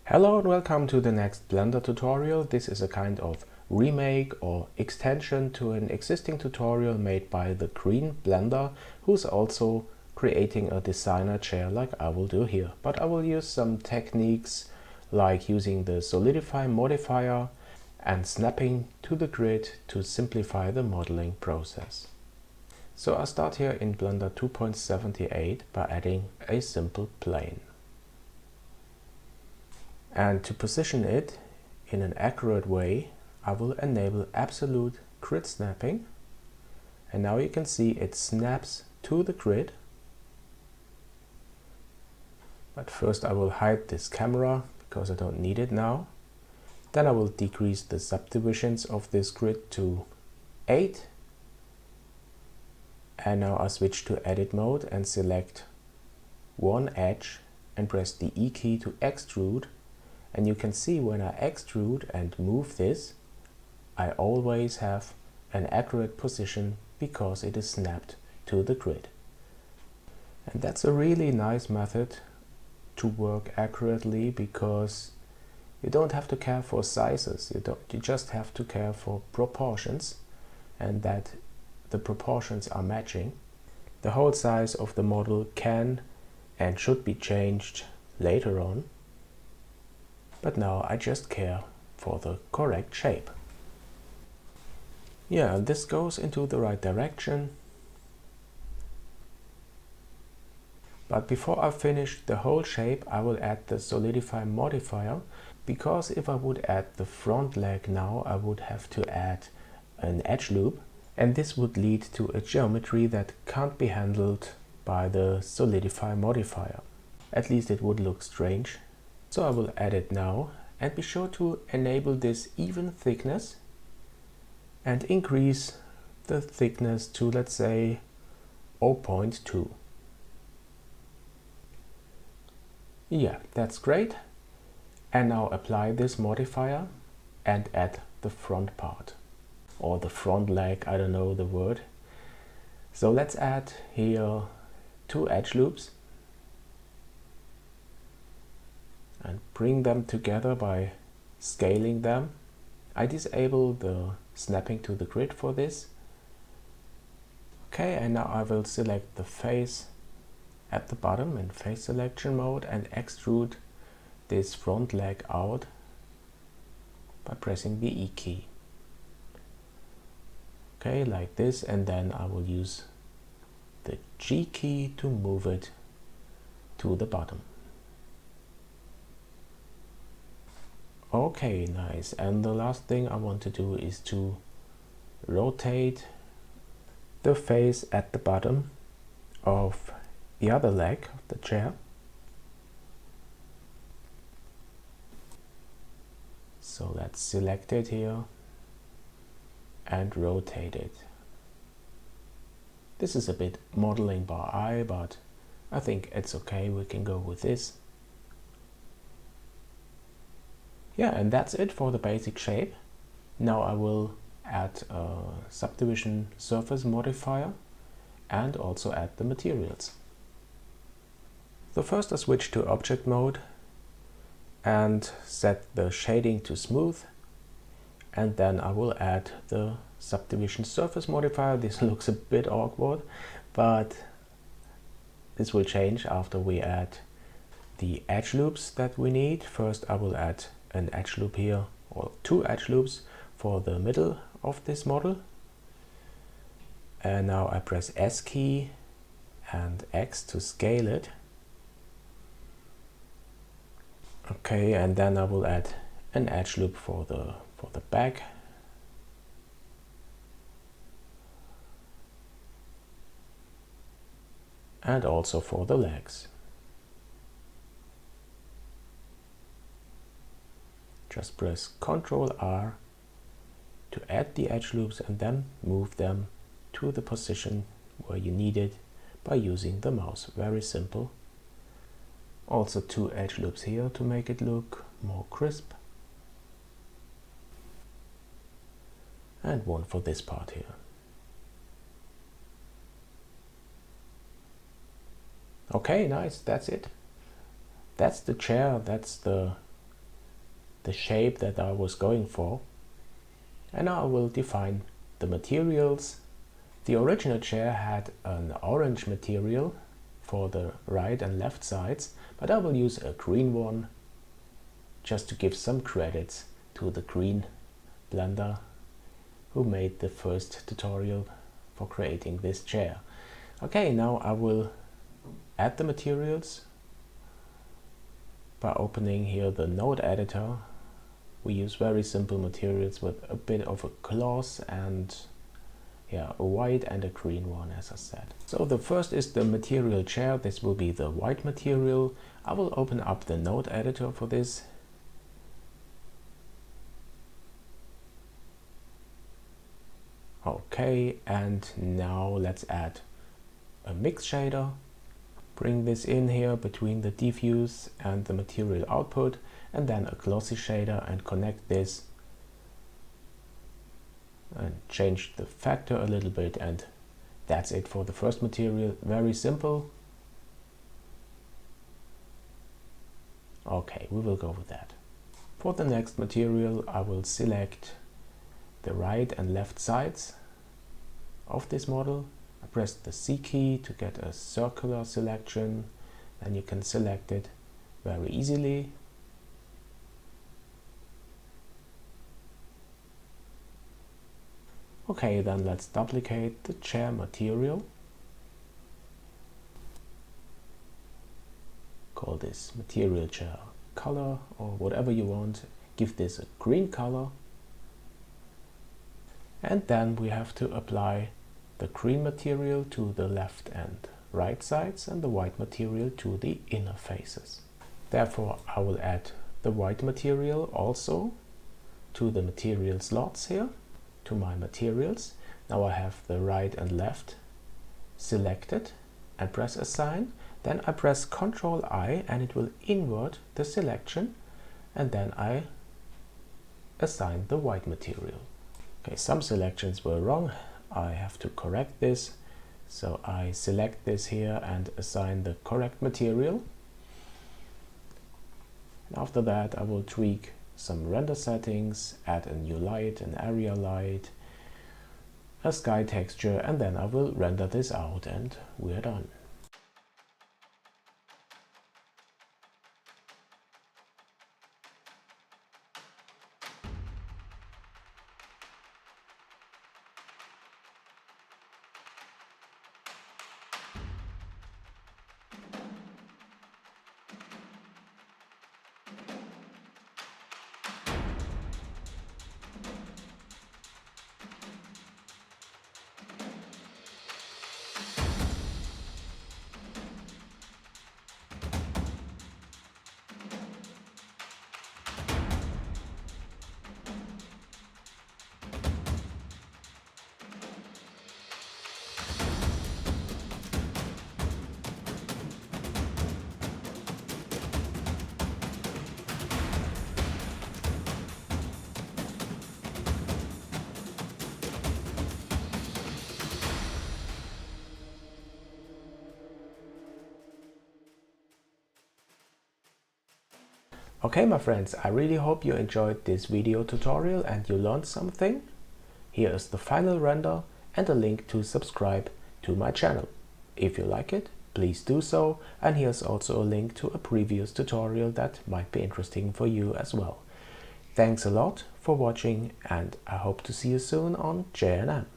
Hello and welcome to the next Blender tutorial. This is a kind of remake or extension to an existing tutorial made by the Green Blender, who's also creating a designer chair like I will do here. But I will use some techniques like using the solidify modifier and snapping to the grid to simplify the modeling process. So I start here in Blender 2.78 by adding a simple plane. And to position it in an accurate way, I will enable absolute grid snapping. And now you can see it snaps to the grid. But first I will hide this camera because I don't need it now. Then I will decrease the subdivisions of this grid to 8. And now I switch to edit mode and select one edge and press the E key to extrude. And you can see when I extrude and move this, I always have an accurate position because it is snapped to the grid. And that's a really nice method to work accurately because you don't have to care for sizes, you just have to care for proportions and that the proportions are matching. The whole size of the model can and should be changed later on. But now I just care for the correct shape. Yeah, this goes into the right direction. But before I finish the whole shape, I will add the solidify modifier, because if I would add the front leg now, I would have to add an edge loop, and this would lead to a geometry that can't be handled by the solidify modifier. At least it would look strange. So I will add it now and be sure to enable this even thickness and increase the thickness to, let's say, 0.2. Yeah, that's great. And now apply this modifier and add the front part or the front leg, I don't know the word. So let's add here 2 edge loops and bring them together by scaling them. I disable the snapping to the grid for this. Okay, and now I will select the face at the bottom in face selection mode and extrude this front leg out by pressing the E key. Okay, like this, and then I will use the G key to move it to the bottom. Okay, nice. And the last thing I want to do is to rotate the face at the bottom of the other leg of the chair. So let's select it here and rotate it. This is a bit modeling by eye, but I think it's okay, we can go with this. Yeah, and that's it for the basic shape. Now I will add a subdivision surface modifier and also add the materials. So first I switch to object mode and set the shading to smooth, and then I will add the subdivision surface modifier. This looks a bit awkward, but this will change after we add the edge loops that we need. First I will add an edge loop here, or 2 edge loops for the middle of this model. And now I press S key and X to scale it. Okay, and then I will add an edge loop for the back. And also for the legs. Just press Ctrl R to add the edge loops and then move them to the position where you need it by using the mouse. Very simple. Also 2 edge loops here to make it look more crisp. And 1 for this part here. Okay, nice, that's it. That's the chair, that's the the shape that I was going for. And now I will define the materials. The original chair had an orange material for the right and left sides, but I will use a green one just to give some credits to the green blender who made the first tutorial for creating this chair. Okay, now I will add the materials by opening here the node editor. We use very simple materials with a bit of a gloss and a white and a green one, as I said. So the first is the material chair. This will be the white material. I will open up the node editor for this. Okay, and now let's add a mix shader. Bring this in here between the diffuse and the material output, and then a glossy shader, and connect this and change the factor a little bit, and that's it for the first material. Very simple. Okay, we will go with that. For the next material, I will select the right and left sides of this model. I press the C key to get a circular selection, and you can select it very easily. Okay, then let's duplicate the chair material. Call this material chair color or whatever you want. Give this a green color. And then we have to apply the green material to the left and right sides and the white material to the inner faces. Therefore, I will add the white material also to the material slots here, to my materials. Now I have the right and left selected and press assign. Then I press Ctrl I and it will invert the selection, and then I assign the white material. Okay, some selections were wrong. I have to correct this. So I select this here and assign the correct material. And after that I will tweak some render settings, add a new light, an area light, a sky texture, and then I will render this out and we're done. Okay, my friends, I really hope you enjoyed this video tutorial and you learned something. Here is the final render and a link to subscribe to my channel. If you like it, please do so, and here's also a link to a previous tutorial that might be interesting for you as well. Thanks a lot for watching, and I hope to see you soon on J&M.